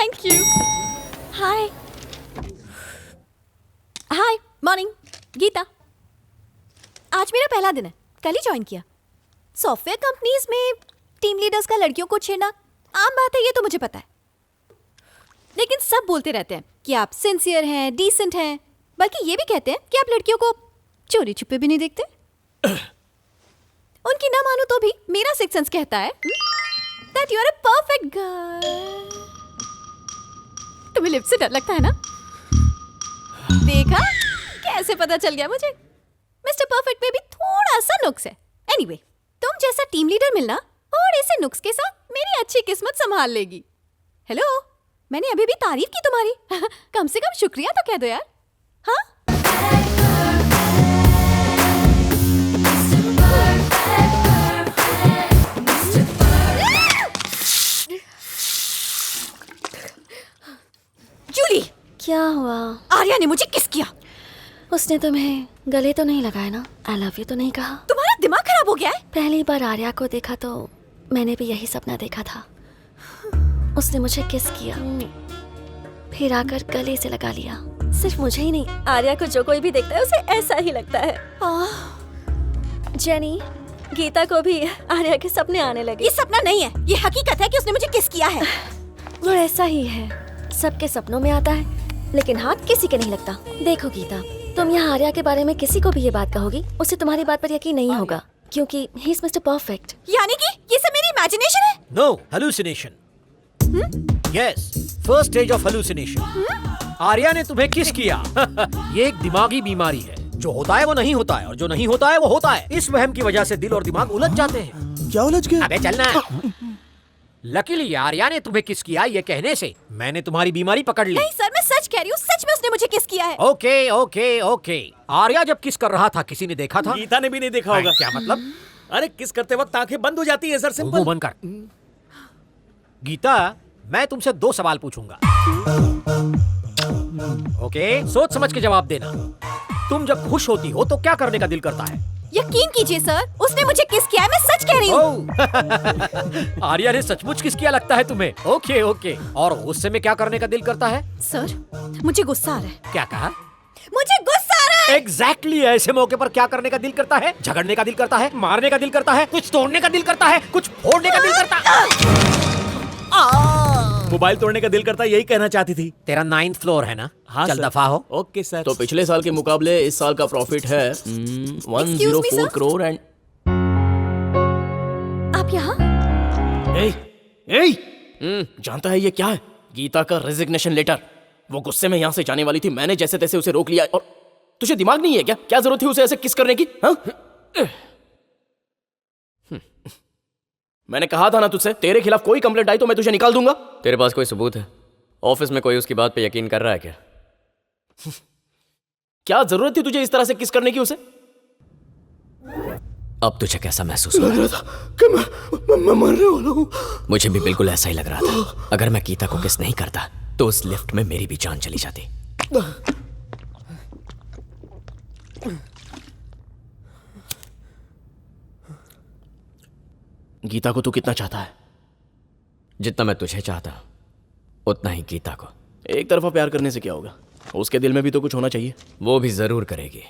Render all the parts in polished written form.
Thank you. Hi hi, morning. Geeta, आज मेरा पहला दिन है, कल ही ज्वाइन किया। सॉफ्टवेयर कंपनीज में टीम लीडर्स का लड़कियों को छेड़ना आम बात है, ये तो मुझे पता है। लेकिन सब बोलते रहते हैं कि आप सिंसियर हैं, डिसेंट हैं, बल्कि ये भी कहते हैं कि आप लड़कियों को चोरी छुपे भी नहीं देखते। उनकी ना मानो तो भी मेरा सिक्स सेंस कहता है that you are a perfect girl. तुम्हें लिप से डर लगता है ना? देखा कैसे पता चल गया मुझे। मिस्टर परफेक्ट में भी थोड़ा सा नुक्स है। एनीवे, तुम जैसा टीम लीडर मिलना थोड़े से नुक्स के साथ मेरी अच्छी किस्मत संभाल लेगी। हेलो, मैंने अभी भी तारीफ की तुम्हारी। कम से कम शुक्रिया तो कह दो यार। हाँ, जूली, क्या हुआ? आर्या ने मुझे किस किया। उसने तुम्हें गले तो नहीं लगाया ना? आई लव यू तो नहीं कहा? तुम्हारा दिमाग खराब हो गया है? पहली बार आर्या को देखा तो मैंने भी यही सपना देखा था। उसने मुझे किस किया, फिर आकर गले से लगा लिया। सिर्फ मुझे ही नहीं, आर्या को जो कोई भी देखता है उसे ऐसा ही लगता है। जेनी, गीता को भी आर्या के सपने आने लगे। ये सपना नहीं है, ये हकीकत है कि उसने मुझे किस किया है। वो ऐसा ही है, सबके सपनों में आता है लेकिन हाथ किसी के नहीं लगता। देखो गीता, तुम यहाँ आर्या के बारे में किसी को भी ये बात कहोगी, उसे तुम्हारी बात पर यकीन नहीं होगा, क्योंकि ही इज मिस्टर परफेक्ट। यानी कि ये सब मेरी इमेजिनेशन है? No, hallucination. Yes, first stage of hallucination. Arya ने तुम्हें किस किया? ये एक दिमागी बीमारी है। जो होता है वो नहीं होता है और जो नहीं होता है वो होता है। इस वहम की वजह से दिल और दिमाग उलझ जाते हैं। क्या उलझ गया? अबे चलना। लकीली आर्या ने तुम्हें किस किया ये कहने से मैंने तुम्हारी बीमारी पकड़ ली। नहीं सर, मैं सच कह रही हूँ, सच में उसने मुझे किस किया है। Okay okay okay. आर्या जब किस कर रहा था किसी ने देखा था? गीता ने भी नहीं देखा होगा। क्या मतलब? अरे किस करते वक्त आंखें बंद हो जाती है सर, मुंह सिंपल। बंद कर। गीता, मैं तुमसे 2 सवाल पूछूंगा। ओके, सोच समझ के जवाब देना। तुम जब खुश होती हो तो क्या करने का दिल करता है? यकीन कीजिए सर, उसने मुझे किस किया है, मैं सच कह रही हूँ। ओह, आर्या ने सचमुच किस किया लगता है तुम्हें? Okay okay. और गुस्से में क्या करने का दिल करता है? सर, मुझे गुस्सा आ रहा है। क्या कहा? मुझे गुस्सा आ रहा है। एग्जैक्टली ऐसे मौके पर क्या करने का दिल करता है? झगड़ने का दिल करता है, मारने का दिल करता है, कुछ तोड़ने का दिल करता है, कुछ फोड़ने का दिल करता है। मोबाइल तोड़ने का दिल करता है, यही कहना चाहती थी। तेरा 9th फ्लोर है ना? हाँ चल सर। दफा हो। Okay sir. तो पिछले साल के मुकाबले इस साल का प्रॉफिट है Excuse me, 104 sir? Crore and आप यहाँ? जानता है ये क्या है? गीता का रेजिग्नेशन लेटर। वो गुस्से में यहाँ से जाने वाली थी, मैंने जैसे तैसे उसे रोक लिया। और तुझे दिमाग नहीं है क्या? क्या जरूरत थी उसे ऐसे किस करने की? हाँ? मैंने कहा था ना तुझसे, तेरे खिलाफ कोई कंप्लेंट आई तो मैं तुझे निकाल दूंगा। तेरे पास कोई सबूत है? ऑफिस में कोई उसकी बात पे यकीन कर रहा है क्या? क्या जरूरत थी तुझे इस तरह से किस करने की उसे? अब तुझे कैसा महसूस हो? लग रहा था कि मैं मरने वाला हूँ। मुझे भी बिल्कुल ऐसा ही लग रहा था। अगर मैं गीता को किस नहीं करता तो उस लिफ्ट में मेरी भी जान चली जाती। गीता को तू कितना चाहता है? जितना मैं तुझे चाहता उतना ही गीता को। एक तरफा प्यार करने से क्या होगा? उसके दिल में भी तो कुछ होना चाहिए। वो भी जरूर करेगी।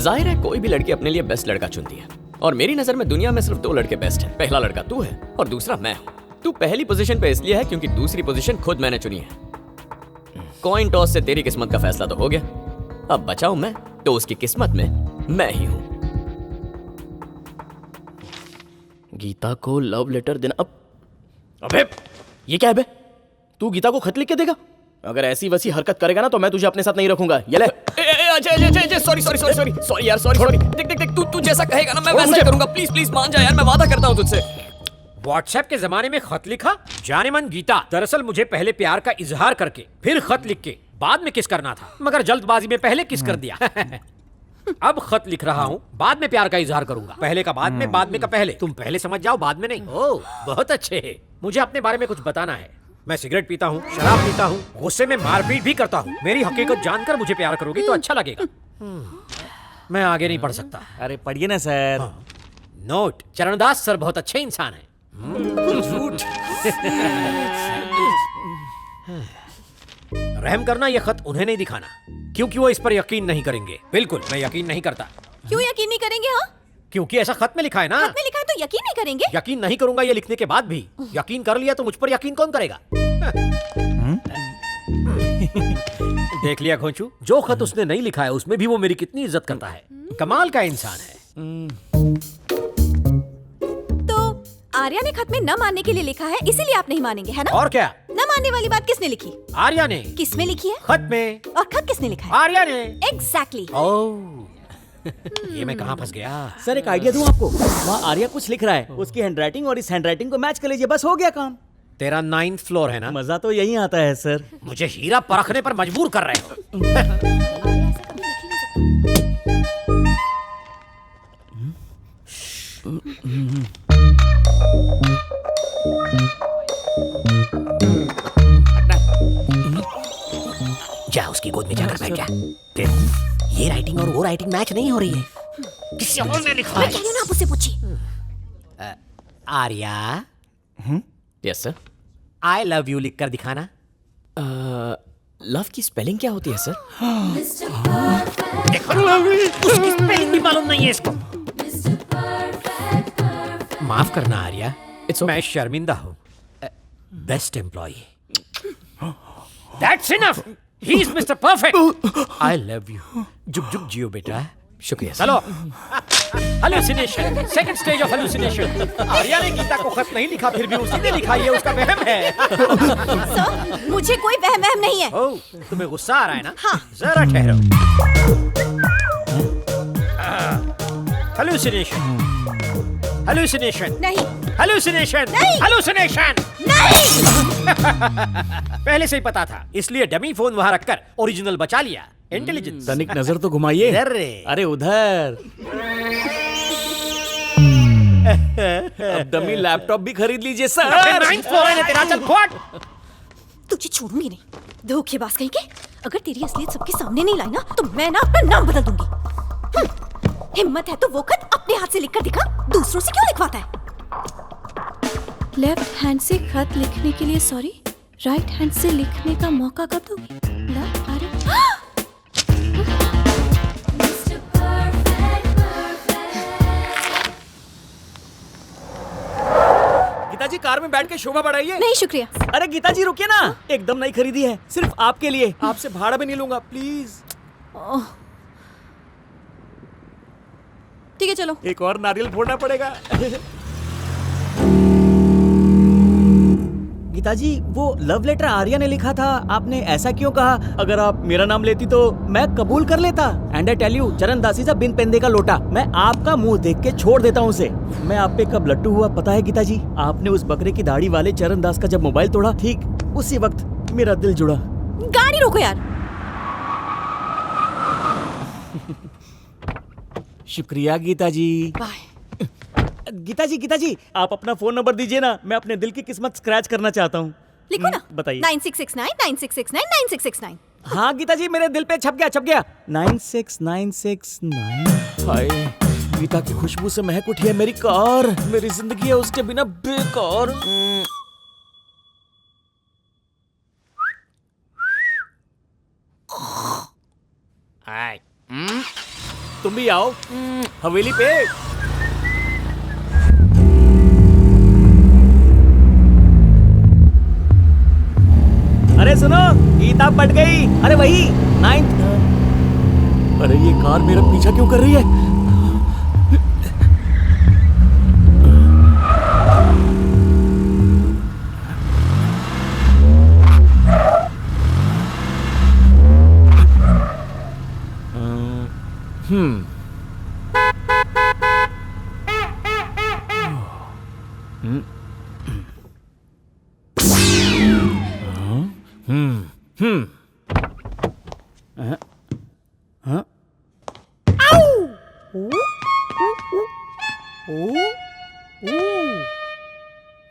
जाहिर है कोई भी लड़की अपने लिए बेस्ट लड़का चुनती है, और मेरी नजर में दुनिया में सिर्फ 2 लड़के बेस्ट हैं। पहला लड़का तू है और दूसरा मैं हूं। तू पहली पोजीशन पे इसलिए है क्योंकि दूसरी पोजीशन खुद मैंने चुनी है। कॉइन टॉस से तेरी किस्मत का फैसला तो हो गया, अब बचाऊं मैं तो उसकी किस्मत में मैं ही हूं। गीता को लव लेटर देना। अब अबे ये क्या है बे? तू गीता को खत लिख के देगा? अगर ऐसी वैसी हरकत करेगा ना तो मैं तुझे अपने साथ नहीं रखूंगा। ये ले। अजय सॉरी यार। देख तू जैसा कहेगा ना मैं वैसा ही करूंगा। प्लीज मान जा यार, मैं वादा करता हूं तुझसे। व्हाट्सएप के जमाने में खत लिखा? जाने मन गीता, दरअसल मुझे पहले प्यार का इजहार करके फिर खत लिख के बाद में किस करना था, मगर जल्दबाजी में पहले किस कर दिया। अब खत लिख रहा हूँ, बाद में प्यार का इजहार करूंगा। पहले का बाद में का पहले। तुम पहले समझ जाओ, बाद में नहीं। ओह, बहुत अच्छे है। मुझे अपने बारे में कुछ बताना है। मैं सिगरेट पीता हूँ, शराब पीता हूँ, गुस्से में मारपीट भी करता हूँ। मेरी हकीकत जानकर मुझे प्यार करोगी तो अच्छा लगेगा। मैं आगे नहीं पढ़ सकता। अरे पढ़िए ना सर। हाँ। नोट, चरणदास सर बहुत अच्छे इंसान हैं। झूठ। रहम करना, ये खत उन्हें नहीं दिखाना, क्योंकि वो इस पर यकीन नहीं करेंगे। बिल्कुल, मैं यकीन नहीं करता, क्यों यकीन नहीं करेंगे? हाँ, क्योंकि ऐसा खत में लिखा है ना। खत में लिखा है तो यकीन नहीं करेंगे? यकीन नहीं करूंगा ये लिखने के बाद भी। यकीन कर लिया तो मुझ पर यकीन कौन करेगा? देख लिया खोंचू, जो खत उसने नहीं लिखा है उसमें भी वो मेरी कितनी इज्जत करता है। कमाल का इंसान है। तो आर्या ने खत में न मानने के लिए लिखा है, इसीलिए आप नहीं मानेंगे, है ना? और क्या? न मानने वाली बात किसने लिखी? आर्या ने। किस में लिखी है? खत में। और खत किसने लिखा है? आर्या ने। एग्जैक्टली। ओह, ये मैं कहाँ फंस गया? सर एक आइडिया दूं आपको? वहाँ आर्या कुछ लिख रहा है, उसकी हैंडराइटिंग और इस हैंडराइटिंग को मैच कर लीजिए, बस हो गया काम। तेरा 9th फ्लोर है ना? मजा तो यही आता है सर। मुझे हीरा परखने पर मजबूर कर रहे हो। जा उसकी गोद में जाकर बैठ जा। देख, ये राइटिंग और वो राइटिंग मैच नहीं हो रही है। किसी और ने लिखा मैं है। कह रही हूँ ना, आप उससे पूछिए। Arya, yes sir. I love you लिख कर दिखाना। लव की स्पेलिंग क्या होती है सर? देखो, उसकी स्पेलिंग भी मालूम नहीं है इसको। माफ करना आर्या, मैं शर्मिंदा हूँ। Best employee. That's enough. He is Mr. Perfect. I love you. जुग जुग जियो बेटा। शुक्रिया सर। चलो। Hallucination. Second stage of hallucination. Arya ने गीता को खत नहीं लिखा, फिर भी उसी ने लिखा, ये उसका वहम है। सर, मुझे कोई वहम नहीं है। ओह, तुम्हें गुस्सा आ रहा है ना? हाँ। जरा ठहरो। Hallucination. Hallucination. नहीं, Hallucination. नहीं। Hallucination. नहीं। पहले से ही पता था, इसलिए डमी फोन वहां रखकर ओरिजिनल बचा लिया। इंटेलिजेंस। तनिक नजर तो घुमाइए। इधर रे। अरे उधर। अब डमी लैपटॉप भी खरीद लीजिए सर। 9th फ्लोर है ना तेरा, चल फोड़। तुझे छोड़ूंगी नहीं, धोखेबाज कहीं के। अगर तेरी असलियत सबके सामने नहीं लाई ना, तो मैं ना अपना नाम बदल दूंगी। हिम्मत है तो वो खत अपने हाथ से लिखकर दिखा, दूसरों से क्यों लिखवाता है? लेफ्ट हैंड से खत लिखने के लिए सॉरी, राइट हैंड से लिखने का मौका कब दोगी? गीता जी कार में बैठ के शोभा बढ़ाइए। नहीं शुक्रिया। अरे गीता जी रुकिए ना, एकदम नई खरीदी है, सिर्फ आपके लिए। आपसे भाड़ा भी नहीं लूंगा, प्लीज। ठीक है चलो। एक और नारियल फोड़ना पड़ेगा। गीता जी, वो लव लेटर आर्या ने लिखा था, आपने ऐसा क्यों कहा? अगर आप मेरा नाम लेती तो मैं कबूल कर लेता। एंड आई टेल यू, चरणदासी सा बिन पेंदे का लोटा, मैं आपका मुंह देख के छोड़ देता हूँ उसे। मैं आप पे कब लट्टू हुआ पता है गीता जी? आपने उस बकरे की दाढ़ी वाले चरणदास का जब मोबाइल तोड़ा, ठीक उसी वक्त मेरा दिल जुड़ा। गाड़ी रोको यार। शुक्रिया गीता जी। बाय। गीता जी, आप अपना फोन नंबर दीजिए ना, मैं अपने दिल की किस्मत स्क्रैच करना चाहता हूँ। लिखो ना। बताइए। 9669 हाँ गीता जी, मेरे दिल पे छप गया। 96969। हाय, गीता की खुशबू से महक उठी है मेरी कार। मेरी जिंदगी है उसके बिना बेकार। तुम भी आओ हवेली पे। अरे सुनो, गीता पट गई। अरे वही 9th। अरे ये कार मेरा पीछा क्यों कर रही है?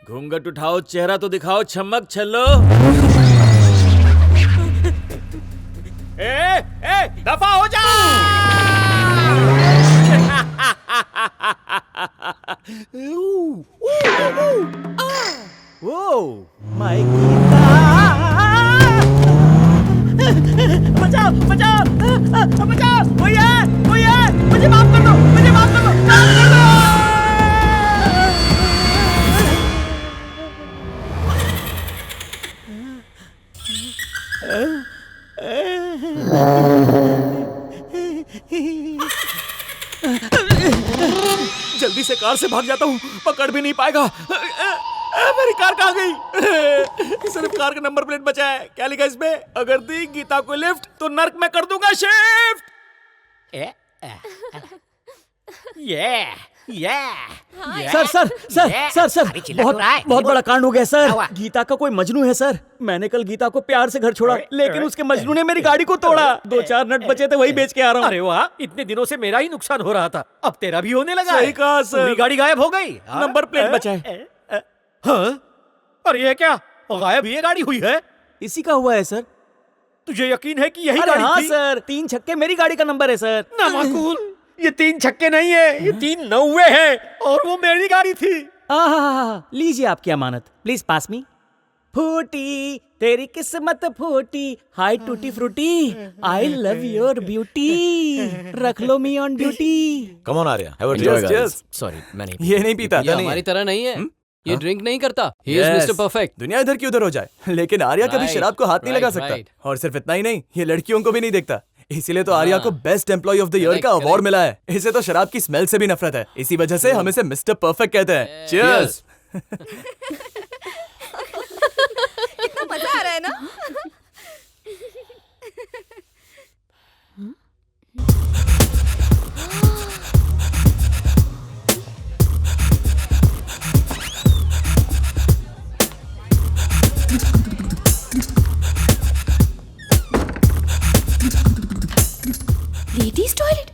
घूंघट उठाओ, चेहरा तो दिखाओ, छमक छल्लो। दफा हो जा। Oh my Geeta. बचाओ बचाओ बचाओ, कोई है, मुझे माफ कर दो, मुझे माफ कर दो, माफ कर दो। जल्दी से कार से भाग जाता हूँ, पकड़ भी नहीं पाएगा। मेरी कार कहाँ गई? सिर्फ कार का नंबर प्लेट बचा है। क्या लिखा इसमें? अगर दी गीता को लिफ्ट तो नर्क में कर दूंगा शिफ्ट। सर बहुत बड़ा कांड हो गया सर। गीता का कोई मजनू है सर। मैंने कल गीता को प्यार से घर छोड़ा, लेकिन उसके मजनू ने मेरी गाड़ी को तोड़ा। 2-4 नट बचे थे, वही बेच के आ रहा हूँ। अरे वाह, इतने दिनों से मेरा ही नुकसान हो रहा था, अब तेरा भी होने लगा। सही कहा सर। पूरी गाड़ी गायब हो गई, नंबर प्लेट बचा है। हाँ? अरे ये क्या, गायब ये गाड़ी हुई है? इसी का हुआ है सर। तुझे यकीन है कि यही अरे गाड़ी हाँ थी? सर, 3 छक्के मेरी गाड़ी का नंबर है सर। नामाकूल, ये 3 छक्के नहीं है, ये 3 नौवे हैं और वो मेरी गाड़ी थी। लीजिए आपकी अमानत, प्लीज पास मी। फूटी तेरी किस्मत फूटी, hi tutti frutti, I love your beauty, रख लो me on duty. Come on Arya, have a Enjoy, drink. guys. Sorry मैं नहीं ये नहीं पीता, ये हमारी तरह नहीं है। ये ड्रिंक नहीं करता। He is mister perfect. दुनिया इधर की उधर हो जाए, लेकिन आर्या कभी Right, शराब को हाथ नहीं लगा right, सकता। right. और सिर्फ इतना ही नहीं, ये लड़कियों को भी नहीं देखता। इसीलिए तो आर्या को best employee of the year Correct, का अवार्ड correct. मिला है। इसे तो शराब की स्मेल से भी नफरत है, इसी वजह से हम इसे मिस्टर परफेक्ट कहते हैं। Cheers. कितना मजा आ रहा है ना। Ladies toilet,